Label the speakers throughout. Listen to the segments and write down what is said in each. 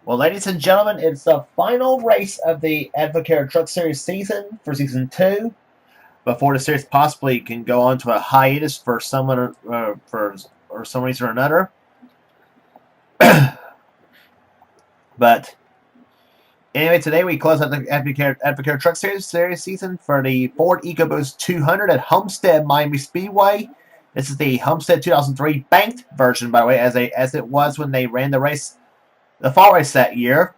Speaker 1: Well, ladies and gentlemen, it's the final race of the Advocare Truck Series season for Season 2 before the series possibly can go on to a hiatus for someone for some reason or another. But anyway, today we close out the Advocare Truck Series season for the Ford EcoBoost 200 at Homestead Miami Speedway. This is the Homestead 2003 banked version, by the way, as it was when they ran the fall race that year.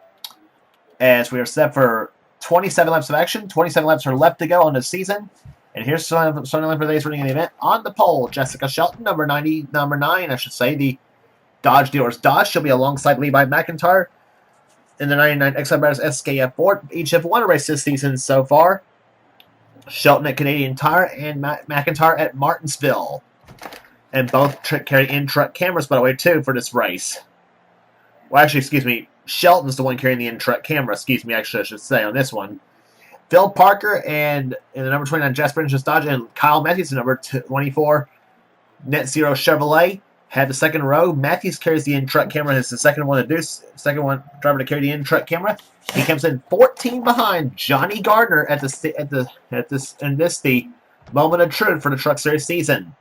Speaker 1: As we are set for 27 laps of action. 27 laps are left to go on the season. And here's starting for today's running in the event. On the pole, Jessica Shelton, number 9, the Dodge dealer's Dodge. She'll be alongside Levi McIntyre in the 99 XL SKF Ford. Each have won a race this season so far. Shelton at Canadian Tire and McIntyre at Martinsville. And both carry in-truck cameras, by the way, too, for this race. Well, actually, excuse me, Shelton's the one carrying the in-truck camera, I should say, on this one. Phil Parker and in the number 29 Jasper Engines Dodge and Kyle Matthews, the number 24 Net Zero Chevrolet, had the second row. Matthews carries the in-truck camera and is the second driver to carry the in-truck camera. He comes in 14 behind Johnny Gardner in the moment of truth for the Truck Series season.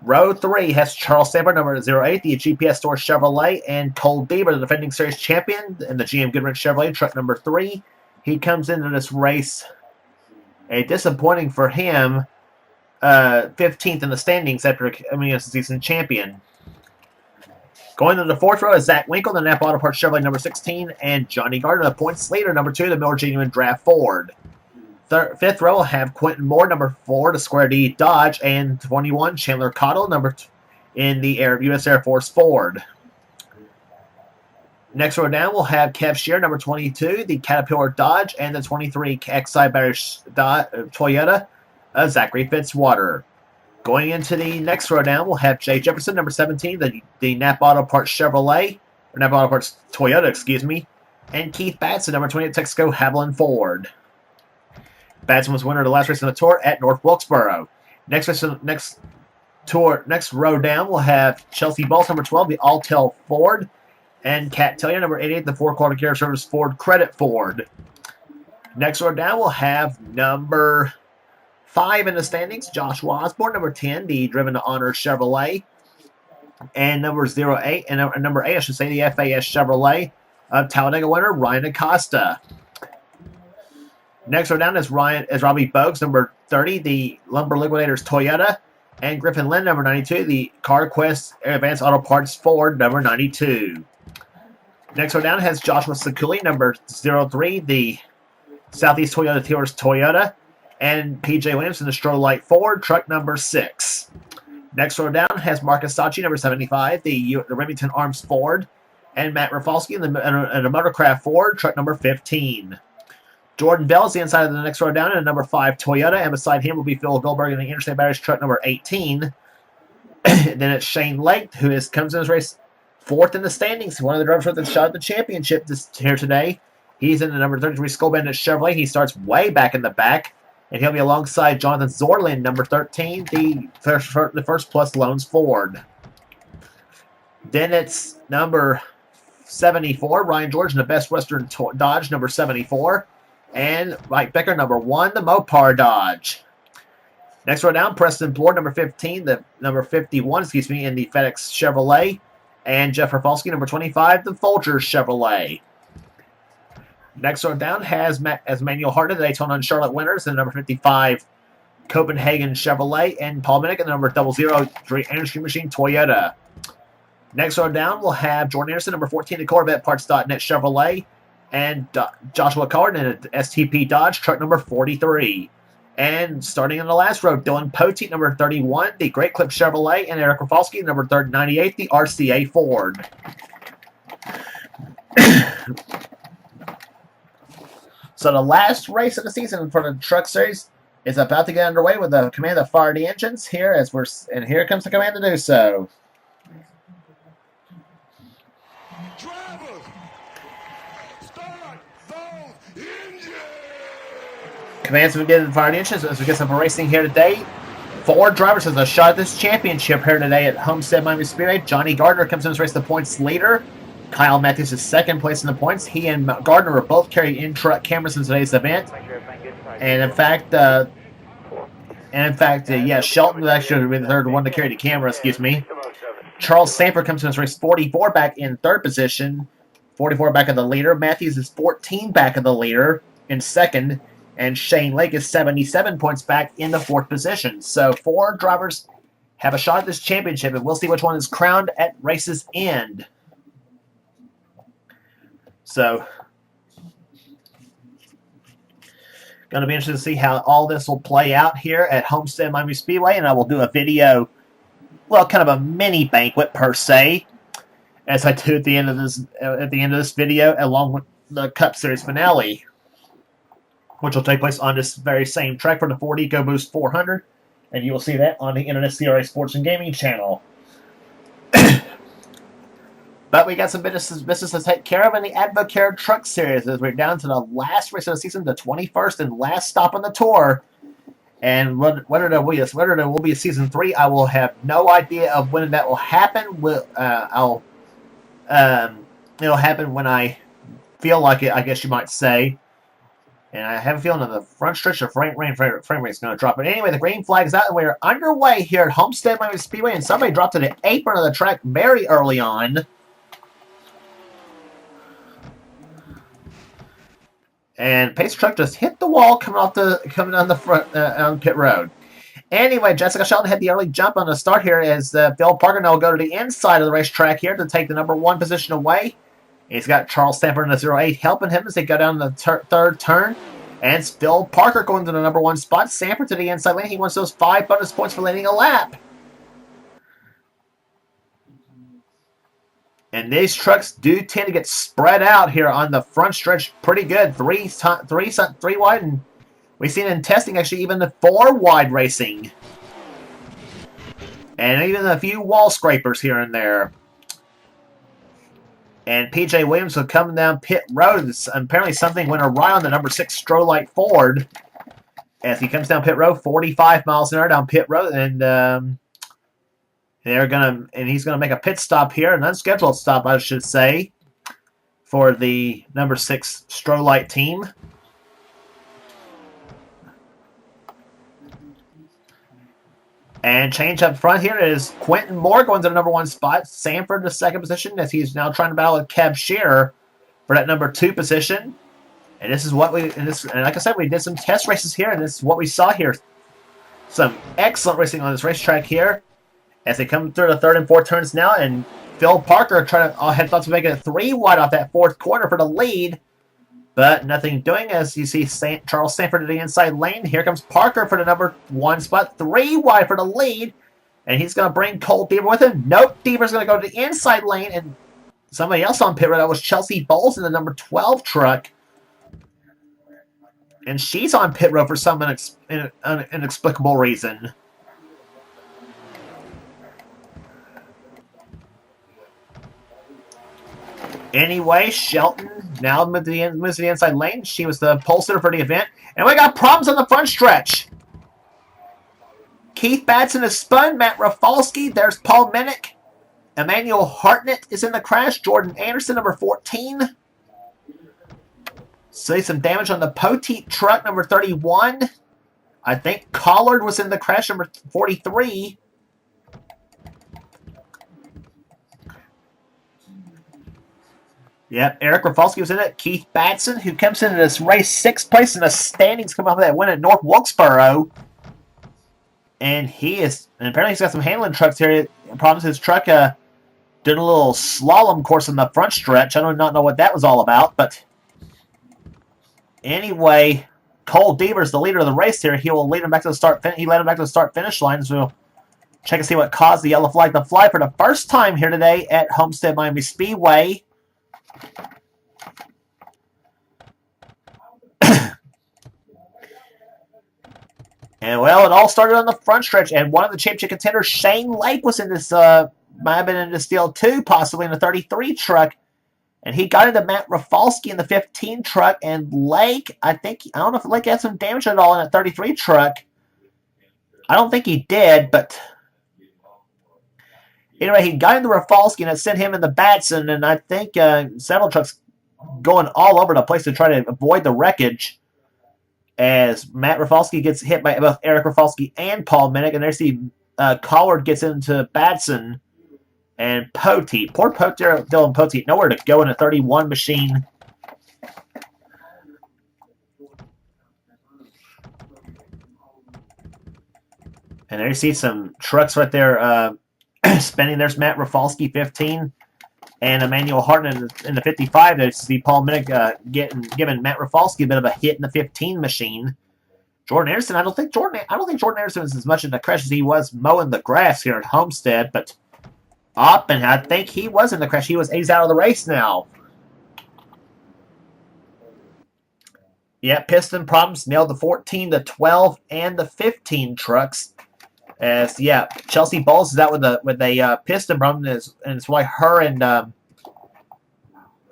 Speaker 1: Row 3 has Charles Stamper, number 08, the GPS Store Chevrolet, and Cole Bieber, the defending series champion, in the GM Goodrich Chevrolet, truck number 3. He comes into this race, a disappointing for him, 15th in the standings after becoming a season champion. Going to the 4th row is Zach Winkle, the Napa Auto Parts Chevrolet, number 16, and Johnny Gardner, the points leader, number 2, the Miller Genuine Draft Ford. 5th row will have Quentin Moore, number 4, the Square D Dodge, and 21, Chandler Cottle, in the U.S. Air Force Ford. Next row down, we'll have Kev Shear, number 22, the Caterpillar Dodge, and the 23 XI Battery Toyota, Zachary Fitzwater. Going into the next row down, we'll have Jay Jefferson, number 17, the Napa Auto Parts Chevrolet, or Napa Auto Parts Toyota, and Keith Batson, number 28, Texaco Haviland Ford. Batson was winner of the last race on the tour at North Wilkesboro. Next row down, we'll have Chelsea Balls, number 12, the Alltel Ford, and Kat Tellier, number 88, the Ford Quality Care Service Ford Credit Ford. Next row down, we'll have number 5 in the standings, Joshua Osborne, number 10, the Driven to Honor Chevrolet, and number 08, and number 8, the FAS Chevrolet, Talladega winner, Ryan Acosta. Next row down is Robbie Bogues, number 30, the Lumber Liquidators Toyota, and Griffin Lynn, number 92, the CarQuest Advanced Auto Parts Ford, number 92. Next row down has Joshua Sakuli, number 03, the Southeast Toyota Dealers Toyota, and PJ Williamson, the Strolite Ford, truck number 6. Next row down has Marcus Sachi, number 75, the Remington Arms Ford, and Matt Rafalski in the Motorcraft Ford, truck number 15. Jordan Bell is the inside of the next row down in a number 5 Toyota, and beside him will be Phil Goldberg in the Interstate Batteries truck number 18. Then it's Shane Lake, who comes in this race 4th in the standings, one of the drivers with the shot at the championship here today. He's in the number 33 Skull Bandit Chevrolet. He starts way back in the back, and he'll be alongside Jonathan Zorlin, number 13, the First Plus Loans Ford. Then it's number 74, Ryan George in the Best Western Dodge, number 74. And Mike Becker, number 1, the Mopar Dodge. Next row down, Preston Blore, number 15, the number 51, in the FedEx Chevrolet. And Jeff Rafalski, number 25, the Folgers Chevrolet. Next row down has Manuel Harden, the Daytona and Charlotte winners, and the number 55, Copenhagen Chevrolet. And Paul Minnick, the number 00, Anderson Machine Toyota. Next row down, we'll have Jordan Anderson, number 14, the Corvette Parts.net Chevrolet. And Joshua Card in an STP Dodge, truck number 43. And starting in the last row, Dylan Poteet, number 31, the Great Clip Chevrolet, and Eric Rafalski, number 98, the RCA Ford. So the last race of the season for the Truck Series is about to get underway with the command to fire the engines here, and here comes the command to do so. Commands to begin to fire the engines as we get some racing here today. 4 drivers has a shot at this championship here today at Homestead Miami Speedway. Johnny Gardner comes in this race the points leader. Kyle Matthews is second place in the points. He and Gardner will both carry in-truck cameras in today's event. And in fact, Shelton actually would be the third one to carry the camera, excuse me. Charles Sanford comes in this race 44 back in third position, 44 back of the leader. Matthews is 14 back of the leader in second, and Shane Lake is 77 points back in the fourth position. So 4 drivers have a shot at this championship, and we'll see which one is crowned at race's end. So, going to be interested to see how all this will play out here at Homestead Miami Speedway, and I will do a video, well, kind of a mini banquet per se, as I do at the end of this video, along with the Cup Series finale, which will take place on this very same track for the Ford EcoBoost 400, and you will see that on the NRSL Sports and Gaming channel. But we got some business to take care of in the Advocare Truck Series as we're down to the last race of the season, the 21st and last stop on the tour. And whether there will be a season 3, I will have no idea of when that will happen. It'll happen when I feel like it, I guess you might say. And I have a feeling that the front stretch of frame rate is going to drop. But anyway, the green flag is out, and we're underway here at Homestead Miami Speedway. And somebody dropped to the apron of the track very early on. And Pace Truck just hit the wall coming down the front on pit road. Anyway, Jessica Shelton had the early jump on the start here as Phil Parker now will go to the inside of the racetrack here to take the number 1 position away. He's got Charles Stanford in the 08 helping him as they go down the third turn. And it's Phil Parker going to the number 1 spot. Sanford to the inside lane. He wants those 5 bonus points for landing a lap. And these trucks do tend to get spread out here on the front stretch pretty good. Three wide, and we've seen in testing actually even the 4 wide racing. And even a few wall scrapers here and there. And PJ Williams will come down pit road. Apparently something went awry on the number 6 Strolite Ford. As he comes down pit road, 45 miles an hour down pit road, and he's gonna make a pit stop here, an unscheduled stop, I should say, for the number 6 Strolite team. And change up front here is Quentin Moore going to the number 1 spot. Sanford the second position as he's now trying to battle with Kev Shearer for that number 2 position. And this is what and like I said, we did some test races here, and this is what we saw here. Some excellent racing on this racetrack here. As they come through the 3rd and 4th turns now, and Phil Parker had thoughts of making it 3 wide off that 4th corner for the lead, but nothing doing as you see Charles Sanford to the inside lane. Here comes Parker for the number 1 spot, 3 wide for the lead, and he's going to bring Cole Deaver with him. Nope, Deaver's going to go to the inside lane, and somebody else on pit road, that was Chelsea Bowles in the number 12 truck, and she's on pit road for some inexplicable reason. Anyway, Shelton now moves to the inside lane. She was the pole sitter for the event. And we got problems on the front stretch. Keith Batson is spun. Matt Rafalski. There's Paul Minnick. Emmanuel Hartnett is in the crash. Jordan Anderson, number 14. See some damage on the Poteet truck, number 31. I think Collard was in the crash, number 43. Yep, Eric Rafalski was in it. Keith Batson, who comes into this race 6th place in the standings, coming off of that win at North Wilkesboro. And apparently he's got some handling trucks here. Problems his truck did a little slalom course in the front stretch. I do not know what that was all about, but anyway, Cole Deaver's the leader of the race here. He will lead him back to the start. He led him back to the start-finish line. So we'll check and see what caused the yellow flag to fly for the first time here today at Homestead Miami Speedway. And, well, it all started on the front stretch, and one of the championship contenders, Shane Lake, was in this, might have been in this deal too, possibly in the 33 truck, and he got into Matt Rafalski in the 15 truck, and Lake, I don't know if Lake had some damage at all in that 33 truck. I don't think he did, but Anyway, he got into Rafalski and it sent him in the Batson, and I think several trucks going all over the place to try to avoid the wreckage. As Matt Rafalski gets hit by both Eric Rafalski and Paul Minnick, and there's the Collard gets into Batson and Poteet. Poor Dylan Poteet, nowhere to go in a 31 machine. And there you see some trucks right there spinning. There's Matt Rafalski, 15, and Emmanuel Hartman in the 55. There's the Paul Minnick giving Matt Rafalski a bit of a hit in the 15 machine. Jordan Anderson, I don't think Jordan Anderson is as much in the crash as he was mowing the grass here at Homestead, but up, and I think he was in the crash. He's out of the race now. Yeah, piston problems nailed the 14, the 12, and the 15 trucks. As Chelsea Bowles is out with a piston problem, and it's why her and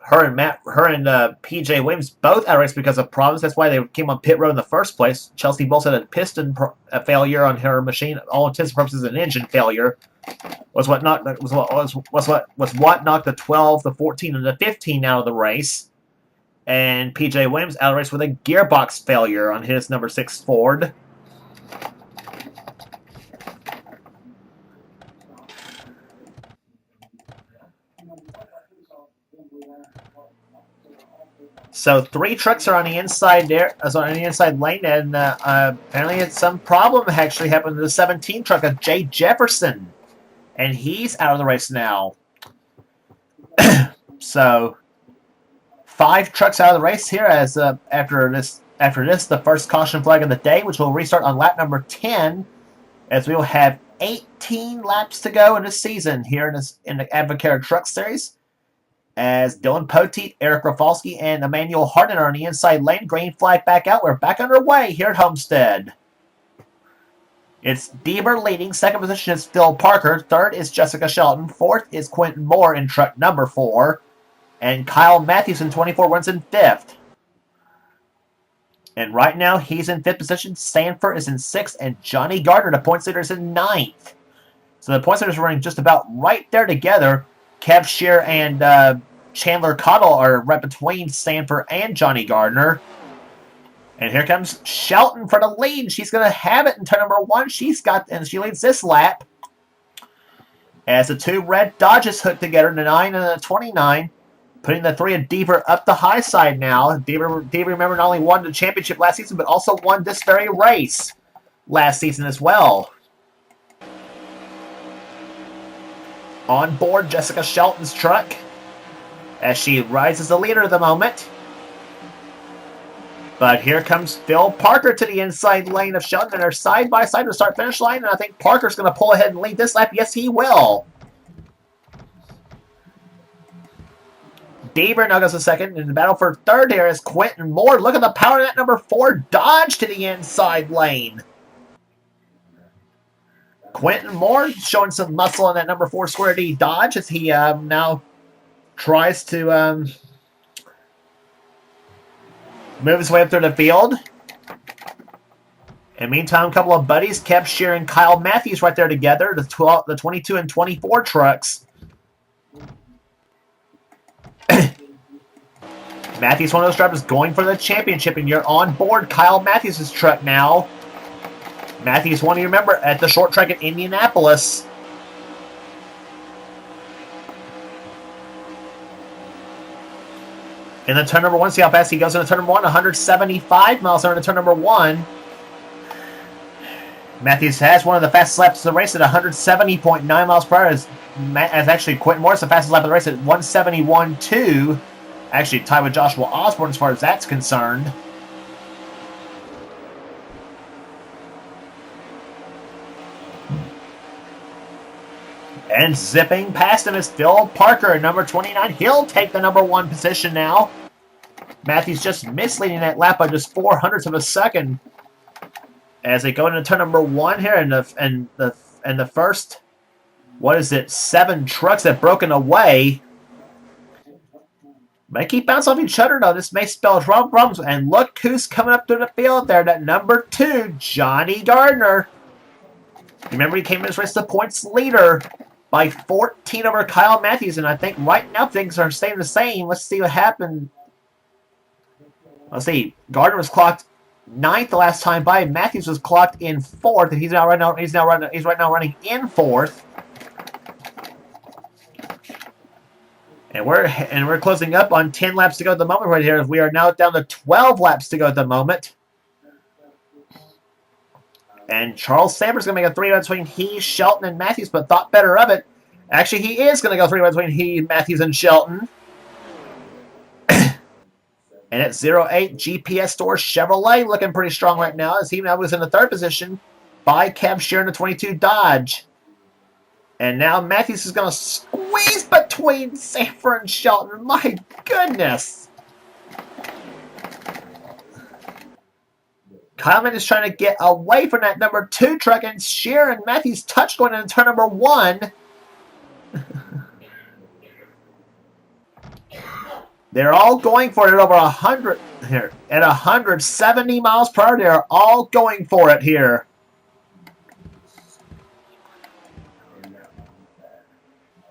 Speaker 1: PJ Williams both out of race because of problems. That's why they came on pit road in the first place. Chelsea Bowles had a piston failure on her machine. All intents and purposes, an engine failure was what knocked the 12, the 14, and the 15 out of the race. And PJ Williams out of race with a gearbox failure on his number 6 Ford. So 3 trucks are on the inside there, on the inside lane, and apparently some problem actually happened to the 17 truck of Jay Jefferson, and he's out of the race now. So 5 trucks out of the race here as after this the first caution flag of the day, which will restart on lap number 10, as we will have 18 laps to go in this season here in the Advocare Truck Series. As Dylan Poteet, Eric Rafalski, and Emmanuel Harden are on the inside lane. Green flag back out. We're back underway here at Homestead. It's Deaver leading. Second position is Phil Parker. Third is Jessica Shelton. Fourth is Quentin Moore in truck number 4. And Kyle Matthews in 24 runs in 5th. And right now he's in 5th position. Sanford is in 6th. And Johnny Gardner, the points leader, is in 9th. So the points leaders are running just about right there together. Kev Shear and Chandler Cottle are right between Sanford and Johnny Gardner. And here comes Shelton for the lead. She's going to have it in turn number 1. She leads this lap. As the 2 red Dodges hook together, the 9 and the 29, putting the 3 of Deaver up the high side now. Deaver, remember, not only won the championship last season, but also won this very race last season as well. On board Jessica Shelton's truck as she rides as the leader of the moment. But here comes Phil Parker to the inside lane of Shelton, and they're side by side to start finish line, and I think Parker's going to pull ahead and lead this lap. Yes, he will. Deaver now goes to second. In the battle for third here is Quentin Moore. Look at the power of that number 4 Dodge to the inside lane. Quentin Moore showing some muscle in that number 4 Square D Dodge as he now tries to move his way up through the field. In the meantime, a couple of buddies, Kev Shear and Kyle Matthews right there together, the 22 and 24 trucks. Matthews, one of those drivers going for the championship, and you're on board Kyle Matthews' truck now. Matthews, one you remember, at the short track at Indianapolis. In the turn number 1, see how fast he goes in the turn number 1, 175 miles an hour in turn number 1. Matthews has one of the fastest laps of the race at 170.9 miles per hour. As actually Quentin Moore's the fastest lap of the race at 171.2. Actually tied with Joshua Osborne as far as that's concerned. And zipping past him is Phil Parker, number 29. He'll take the number 1 position now. Matthews just misleading that lap by just 0.04 of a second. As they go into turn number 1 here, and the first, 7 trucks have broken away. They keep bouncing off each other, though. This may spell problems. And look who's coming up through the field there. That number 2, Johnny Gardner. Remember, he came in this race the points leader. by 14 over Kyle Matthews. And I think right now things are staying the same. Let's see what happened. Let's see. Gardner was clocked 9th the last time by. Matthews was clocked in 4th, and he's right now running in 4th. And we're closing up on 10 laps to go at the moment right here. We are now down to 12 laps to go at the moment. And Charles Sanders is going to make a 3-run between he, Shelton, and Matthews, but thought better of it. Actually, he is going to go 3-run between he, Matthews, and Shelton. And at 08, GPS Store Chevrolet looking pretty strong right now, as he now was in the 3rd position by Kev Sheeran, the 22 Dodge. And now Matthews is going to squeeze between Sanford and Shelton. My goodness. Kyle is trying to get away from that number 2 truck, and Sheeran Matthews touched going into turn number 1. They're all going for it at over 100 here. At 170 miles per hour, they're all going for it here.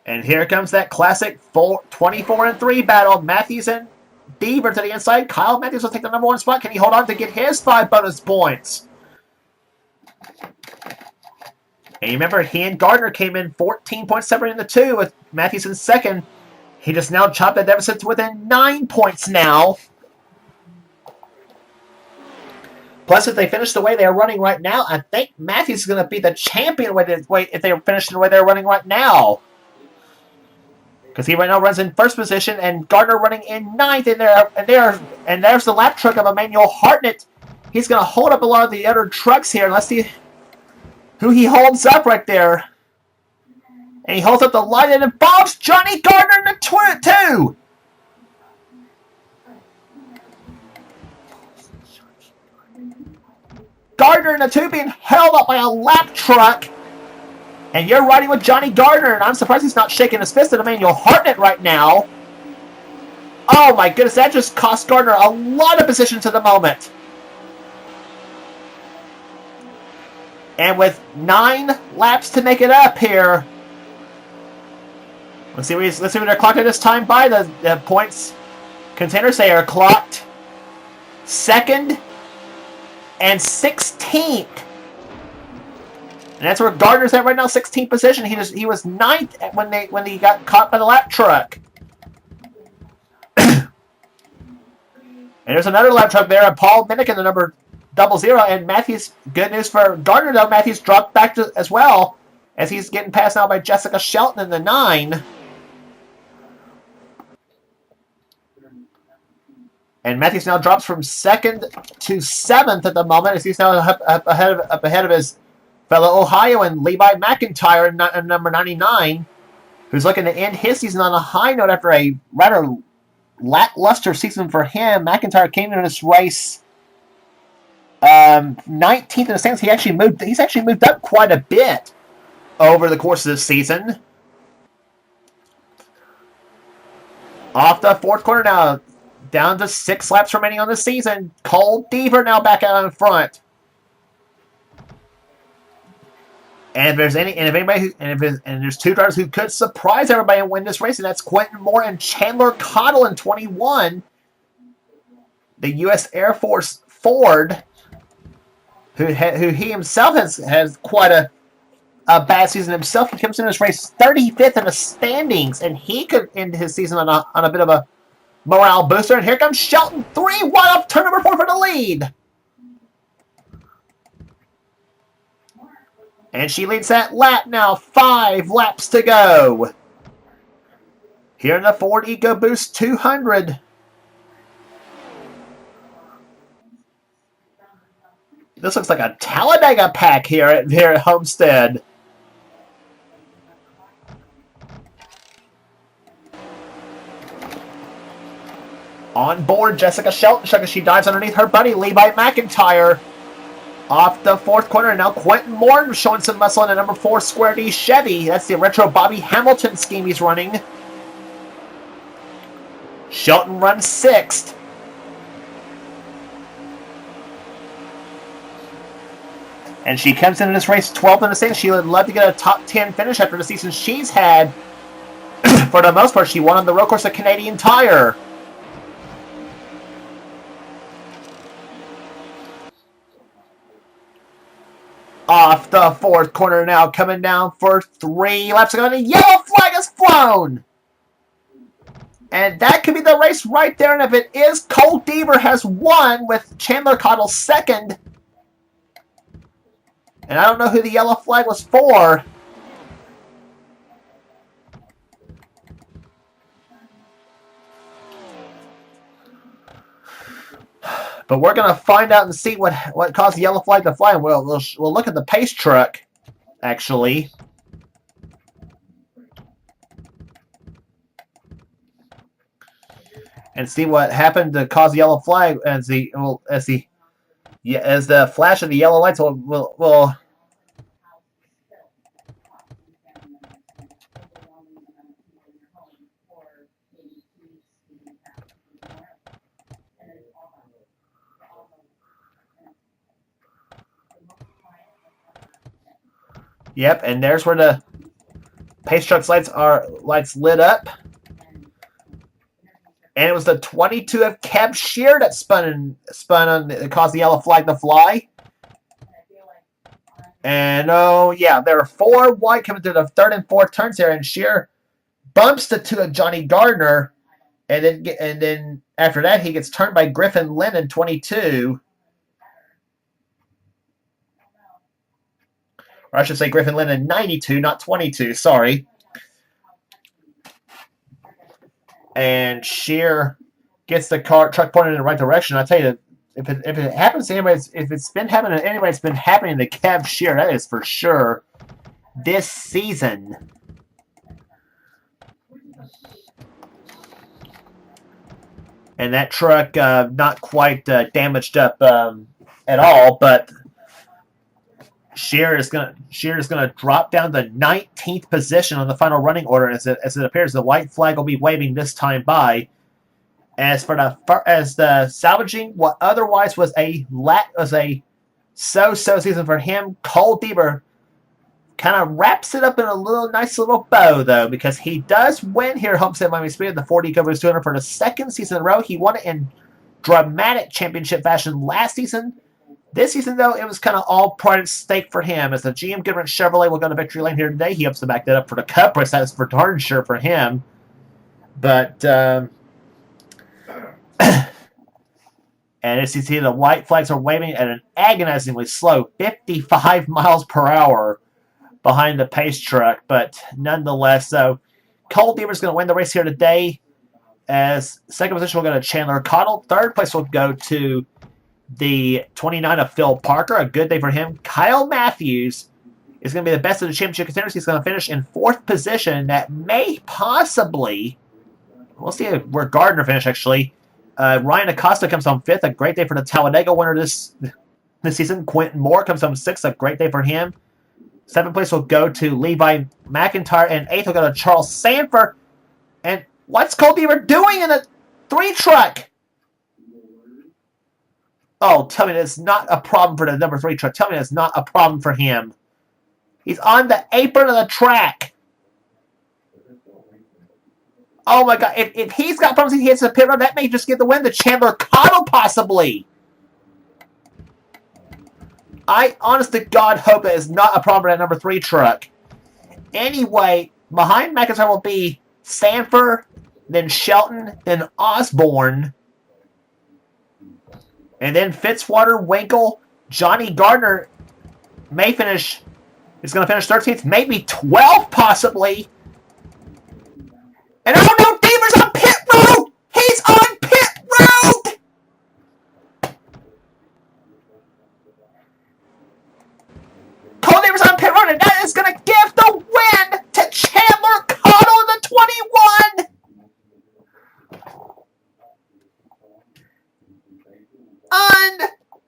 Speaker 1: And here comes that classic 24-3 battle. Matthews and Deaver to the inside. Kyle Matthews will take the number 1 spot. Can he hold on to get his 5 bonus points? And remember, he and Gardner came in 14 points separating the 2 with Matthews in 2nd. He just now chopped the deficit to within 9 points now. Plus, if they finish the way they're running right now, I think Matthews is going to be the champion if they finish the way they're running right now. Because he right now runs in 1st position, and Gardner running in 9th, and there's the lap truck of Emmanuel Hartnett. He's going to hold up a lot of the other trucks here. Let's see who he holds up right there. And he holds up the line, and it involves Johnny Gardner in the 2. Gardner in the 2 being held up by a lap truck. And you're riding with Johnny Gardner, and I'm surprised he's not shaking his fist at Emmanuel Hartnett right now. Oh my goodness, that just cost Gardner a lot of position to the moment. And with 9 laps to make it up here, let's see what they're clocked at this time by. The points contenders, they are clocked 2nd and 16th. And that's where Gardner's at right now, 16th position. He was 9th when he got caught by the lap truck. And there's another lap truck there, Paul Minnick in the number 00. And Matthews, good news for Gardner though, Matthews dropped back as well, as he's getting passed now by Jessica Shelton in the 9. And Matthews now drops from 2nd to 7th at the moment, as he's now up ahead of his fellow Ohioan Levi McIntyre in number 99, who's looking to end his season on a high note after a rather lackluster season for him. McIntyre came into this race 19th in the standings. He's actually moved up quite a bit over the course of this season. Off the 4th corner now, down to 6 laps remaining on the season. Cole Deaver now back out in front. And there's 2 drivers who could surprise everybody and win this race, and that's Quentin Moore and Chandler Cottle in 21. The U.S. Air Force Ford, who he himself has quite a bad season himself. He comes in this race 35th in the standings, and he could end his season on a bit of a morale booster. And here comes Shelton, 3 wide off turn number 4 for the lead. And she leads that lap now. 5 laps to go. Here in the Ford EcoBoost 200. This looks like a Talladega pack here at Homestead. On board, Jessica Shelton, she dives underneath her buddy, Levi McIntyre. Off the 4th corner, now Quentin Moore showing some muscle in a number 4 Square D Chevy. That's the retro Bobby Hamilton scheme he's running. Shelton runs 6th. And she comes into this race 12th in the standings. She would love to get a top 10 finish after the season she's had. For the most part, she won on the road course at Canadian Tire. Off the fourth corner now, coming down for 3 laps ago, and the yellow flag is flown. And that could be the race right there. And if it is, Cole Deaver has won with Chandler Cottle second. And I don't know who the yellow flag was for. But we're going to find out and see what caused the yellow flag to fly. And we'll look at the pace truck, actually. And see what happened to cause the yellow flag as the flash of the yellow lights will Yep, and there's where the pace truck's lights lit up. And it was the 22 of Kev Shear that spun on that caused the yellow flag to fly. And oh yeah, there are 4 wide coming through the third and fourth turns here, and Shear bumps the 2 of Johnny Gardner, and then after that he gets turned by Griffin Lynn in 22. Or I should say Griffin Lynn in 92, not 22. Sorry. And Shear gets the truck pointed in the right direction. I tell you, if it happens to anybody, if it's been happening to anybody, it's been happening to Kev Shear. That is for sure this season. And that truck not quite damaged up at all, but Shear is gonna drop down to 19th position on the final running order as it appears the white flag will be waving this time by. As the salvaging what otherwise was a so-so season for him, Cole Deaver kind of wraps it up in a nice little bow though, because he does win here at Homestead Miami Speed, the 40 Covers 200 for the second season in a row. He won it in dramatic championship fashion last season. This season, though, it was kind of all pride at stake for him. As the GM Goodrich Chevrolet will go to victory lane here today, he hopes to back that up for the Cup race. That is for darn sure for him. But, and as you see, the white flags are waving at an agonizingly slow 55 miles per hour behind the pace truck. But nonetheless, so Cole Deaver's going to win the race here today. As second position will go to Chandler Cottle. Third place will go to the 29 of Phil Parker, a good day for him. Kyle Matthews is going to be the best of the championship contenders. He's going to finish in 4th position. That may possibly, we'll see where Gardner finished actually. Ryan Acosta comes home 5th, a great day for the Talladega winner this season. Quentin Moore comes home 6th, a great day for him. 7th place will go to Levi McIntyre, and 8th will go to Charles Sanford. And what's Cole Deaver doing in a 3 truck? Oh, tell me that's not a problem for the number 3 truck. Tell me that's not a problem for him. He's on the apron of the track. Oh my God. If he's got problems, he hits the pit road, that may just get the win to Chandler Cottle, possibly. I, honest to God, hope that is not a problem for that number 3 truck. Anyway, behind McIntyre will be Sanford, then Shelton, then Osborne. And then Fitzwater, Winkle, Johnny Gardner may finish. Is going to finish 13th, maybe 12th, possibly. And oh no, Deaver's on pit road. He's on pit road. Cole Deaver's on pit road, and that is going to give the win to Chandler Cottle in the 21.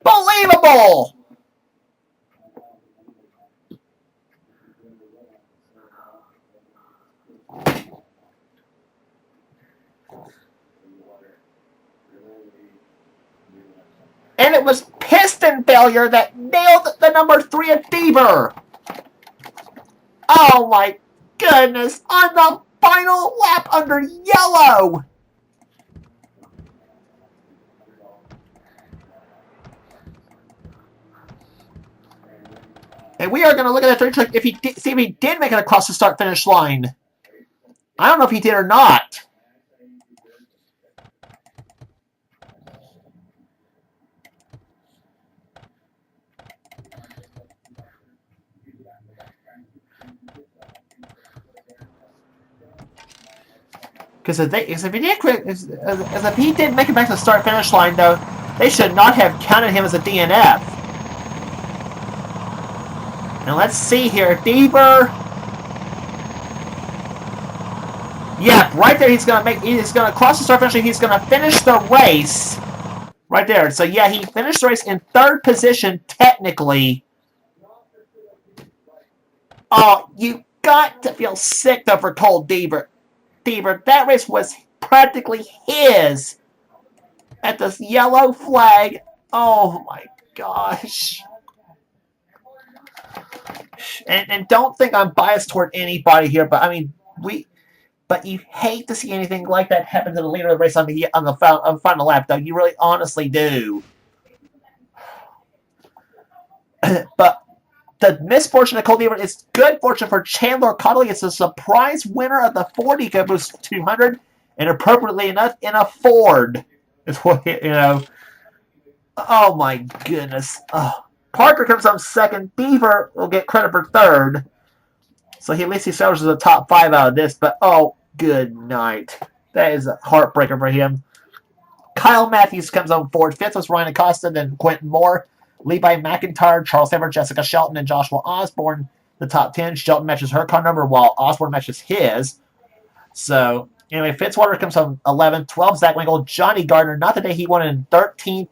Speaker 1: Unbelievable! And it was piston failure. Tellier that nailed the number 3 of Bieber. Oh my goodness, on the final lap under yellow. And we are going to look at that third trick if he see if he did make it across the start-finish line. I don't know if he did or not. Because if he did make it back to the start-finish line, though, they should not have counted him as a DNF. And let's see here, Bieber. Yeah, right there. He's gonna cross the start finish. He's gonna finish the race right there. So yeah, he finished the race in 3rd position technically. Oh, you got to feel sick though for Cole Bieber. That race was practically his at this yellow flag. Oh my gosh. And don't think I'm biased toward anybody here, but I mean but you hate to see anything like that happen to the leader of the race on the final lap, though. You really honestly do. But the misfortune of Cole Bieber is good fortune for Chandler Cottley. It's a surprise winner of the Ford EcoBoost 200, and appropriately enough, in a Ford. Is what, you know. Oh my goodness. Oh. Parker comes on 2nd. Bieber will get credit for 3rd. So at least he salvages the top 5 out of this, but oh, good night. That is a heartbreaker for him. Kyle Matthews comes on 4th. 5th was Ryan Acosta, then Quentin Moore, Levi McIntyre, Charles Everett, Jessica Shelton, and Joshua Osborne. The top 10. Shelton matches her car number while Osborne matches his. So, anyway, Fitzwater comes on 11th. 12th, Zach Winkle. Johnny Gardner, not the day he won in 13th.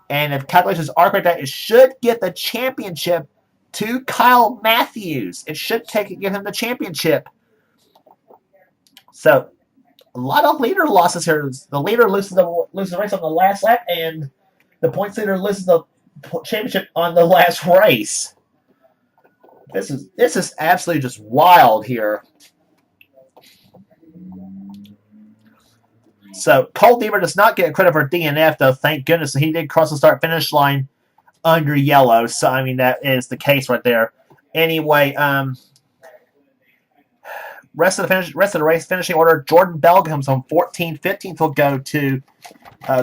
Speaker 1: And if calculations are correct, it should get the championship to Kyle Matthews. It should give him the championship. So, a lot of leader losses here. The leader loses the race on the last lap, and the points leader loses the championship on the last race. This is absolutely just wild here. So, Cole Bieber does not get credit for DNF, though, thank goodness. He did cross the start-finish line under yellow. So, I mean, that is the case right there. Anyway, rest of the race finishing order. Jordan Bell comes on 14th. 15th will go to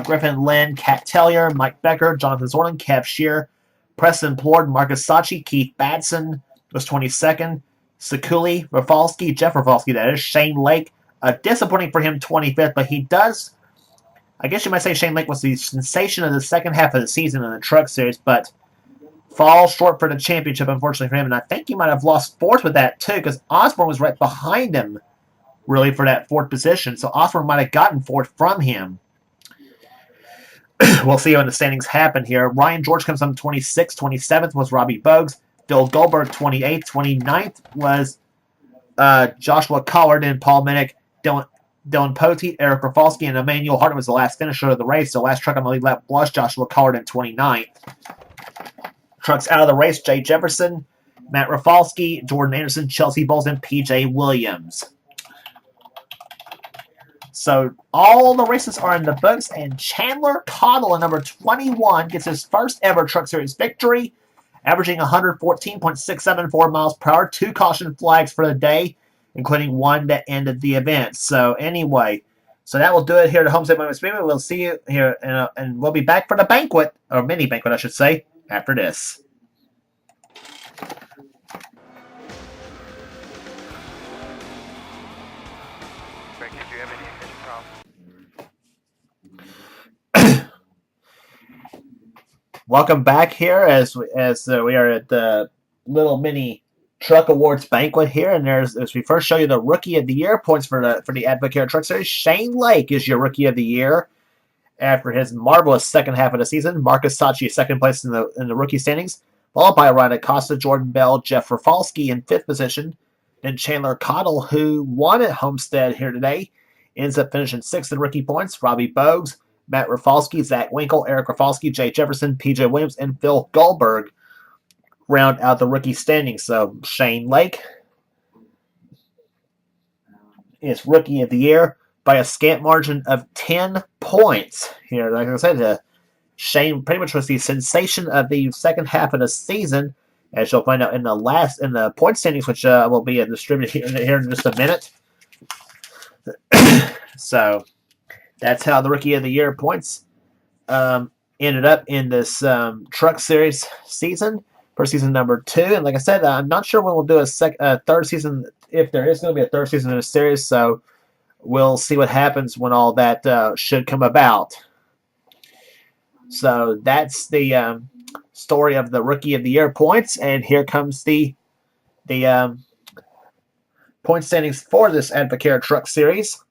Speaker 1: Griffin Lynn, Kat Tellier, Mike Becker, Jonathan Zorlin, Kev Shear, Preston Plord, Marcus Sachi, Keith Batson was 22nd. Sekuli, Rafalski, Jeff Rafalski, that is. Shane Lake. Disappointing for him, 25th, but he does, I guess you might say Shane Lake was the sensation of the second half of the season in the Truck Series, but falls short for the championship, unfortunately for him, and I think he might have lost 4th with that, too, because Osborne was right behind him, really, for that 4th position, so Osborne might have gotten 4th from him. We'll see when the standings happen here. Ryan George comes on 26th. 27th was Robbie Bogues. Phil Goldberg, 28th. 29th was Joshua Collard and Paul Minnick. Dylan Poteet, Eric Rafalski, and Emmanuel Harden was the last finisher of the race. The last truck on the lead lap was Joshua Collard in 29th. Trucks out of the race, Jay Jefferson, Matt Rafalski, Jordan Anderson, Chelsea Bowles, and PJ Williams. So all the races are in the books, and Chandler Cottle, number 21, gets his first ever Truck Series victory, averaging 114.674 miles per hour, 2 caution flags for the day, including 1 that ended the event. So anyway, so that will do it here at Homestead Motorsports Speedway. We'll see you here, and we'll be back for the banquet, or mini banquet, I should say, after this. Welcome back here as we are at the little mini Truck Awards banquet here, and as we first show you the Rookie of the Year points for the Advocare Truck Series. Shane Lake is your Rookie of the Year after his marvelous second half of the season. Marcus Sachi is second place in the rookie standings, followed by Ryan Acosta, Jordan Bell, Jeff Rafalski in 5th position. Then Chandler Cottle, who won at Homestead here today, ends up finishing 6th in rookie points. Robbie Bogues, Matt Rafalski, Zach Winkle, Eric Rafalski, Jay Jefferson, PJ Williams, and Phil Goldberg round out the rookie standings. So Shane Lake is Rookie of the Year by a scant margin of 10 points. Here, like I said, Shane pretty much was the sensation of the second half of the season, as you'll find out in the point standings, which will be distributed here in just a minute. So that's how the Rookie of the Year points ended up in this Truck Series season for season number 2. And like I said, I'm not sure when we'll do a third season, if there is going to be a third season in the series. So we'll see what happens when all that should come about. So that's the story of the Rookie of the Year points. And here comes the point standings for this Advocare Truck Series.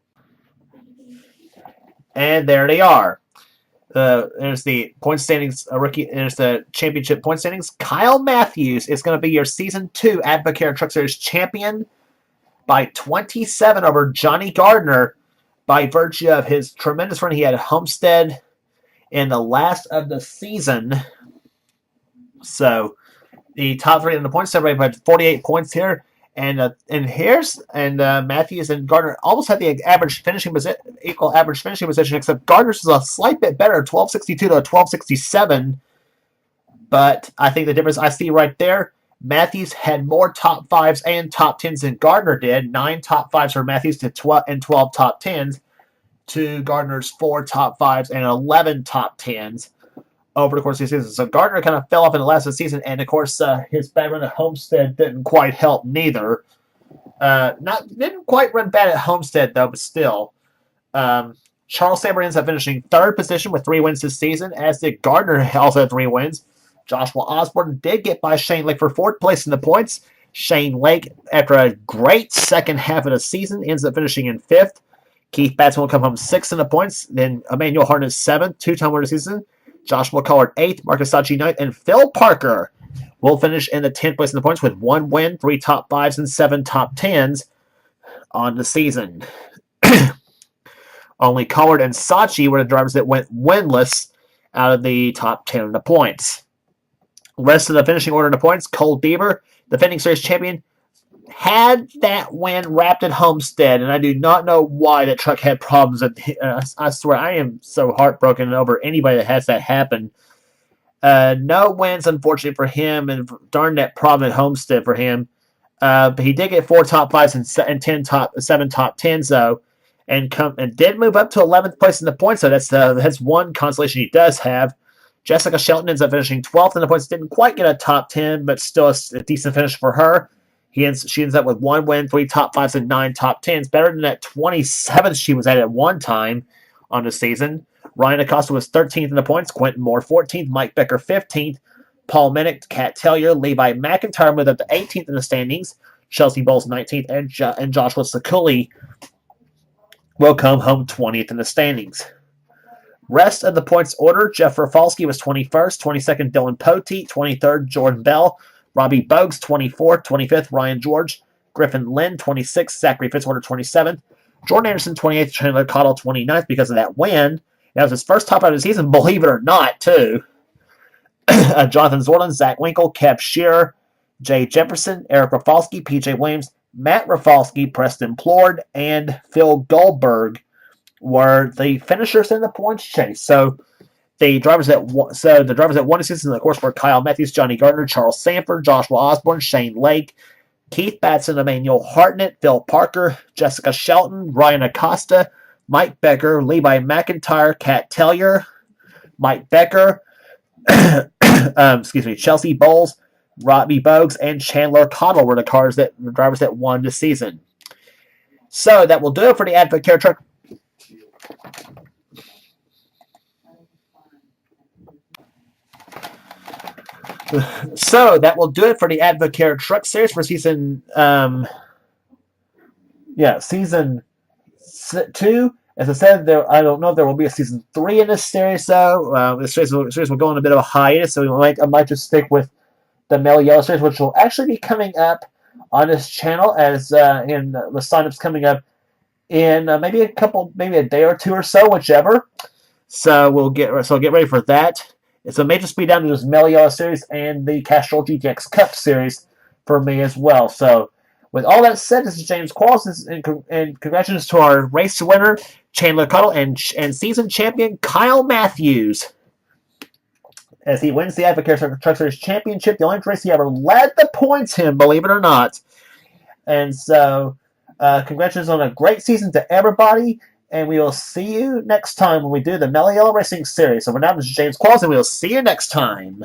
Speaker 1: And there they are. There's the point standings, there's the championship point standings. Kyle Matthews is going to be your Season 2 Advocare Truck Series champion by 27 over Johnny Gardner by virtue of his tremendous run he had at Homestead in the last of the season. So the top three in the points, everybody had 48 points here. And Matthews and Gardner almost had the equal average finishing position, except Gardner's was a slight bit better, 1262 to 1267. But I think the difference I see right there, Matthews had more top 5s and top 10s than Gardner did. 9 top 5s for Matthews to 12 top 10s to Gardner's 4 top 5s and 11 top 10s over the course of the season. So Gardner kind of fell off in the last of the season, and of course his bad run at Homestead didn't quite help neither. Didn't quite run bad at Homestead though, but still. Charles Saber ends up finishing 3rd position with 3 wins this season, as did Gardner, also had 3 wins. Joshua Osborne did get by Shane Lake for 4th place in the points. Shane Lake, after a great second half of the season, ends up finishing in 5th. Keith Batson will come home 6th in the points. Then Emmanuel Hartnett 7th, 2-time winner of the season. Joshua Collard 8th, Marcus Sachi 9th, and Phil Parker will finish in the 10th place in the points with 1 win, 3 top 5s, and 7 top 10s on the season. Only Collard and Sachi were the drivers that went winless out of the top 10 of the points. Rest of the finishing order of the points, Cole Deaver, defending series champion, had that win wrapped at Homestead, and I do not know why that truck had problems. I swear, I am so heartbroken over anybody that has that happen. No wins, unfortunately, for him, and darn that problem at Homestead for him. But he did get 4 top 5s and 7 top 10s, though, and did move up to 11th place in the points, so that's one consolation he does have. Jessica Shelton ends up finishing 12th in the points. Didn't quite get a top 10, but still a decent finish for her. She ends up with 1 win, 3 top 5s, and 9 top 10s. Better than that 27th she was at one time on the season. Ryan Acosta was 13th in the points. Quentin Moore 14th. Mike Becker 15th. Paul Minnick, Kat Tellier, Levi McIntyre moved up to 18th in the standings. Chelsea Bowles 19th. And Joshua Sakuli will come home 20th in the standings. Rest of the points order, Jeff Rafalski was 21st, 22nd Dylan Poteet, 23rd Jordan Bell, Robbie Bogues 24th, 25th Ryan George, Griffin Lynn 26th, Zachary Fitzwater 27th, Jordan Anderson 28th, Chandler Cottle 29th because of that win. That was his first top out of the season, believe it or not, too. Jonathan Zorlin, Zach Winkle, Kev Shearer, Jay Jefferson, Eric Rafalski, PJ Williams, Matt Rafalski, Preston Plord, and Phil Goldberg were the finishers in the points chase. So the drivers that won the season, of course, were Kyle Matthews, Johnny Gardner, Charles Sanford, Joshua Osborne, Shane Lake, Keith Batson, Emmanuel Hartnett, Phil Parker, Jessica Shelton, Ryan Acosta, Mike Becker, Levi McIntyre, Kat Tellier, Mike Becker, Chelsea Bowles, Robbie Bogues, and Chandler Cottle were the drivers that won the season. So that will do it for the Advocare Truck. So that will do it for the Advocare Truck Series for season season 2. As I said, I don't know if there will be a season 3 in this series, though. This series will go on a bit of a hiatus, so I might just stick with the Male Yellow Series, which will actually be coming up on this channel as in the signups coming up in maybe a day or two or so, whichever. So get ready for that. It's a major speed down to this Meliola series and the Castrol GTX Cup series for me as well. So with all that said, this is James Qualls, and congratulations to our race winner Chandler Cuddle and season champion Kyle Matthews as he wins the Advocare Truck Series Championship, the only race he ever led the points in, believe it or not. And so, congratulations on a great season to everybody, and we will see you next time when we do the Meliola Racing Series. So for now, this is James Qualls, and we will see you next time.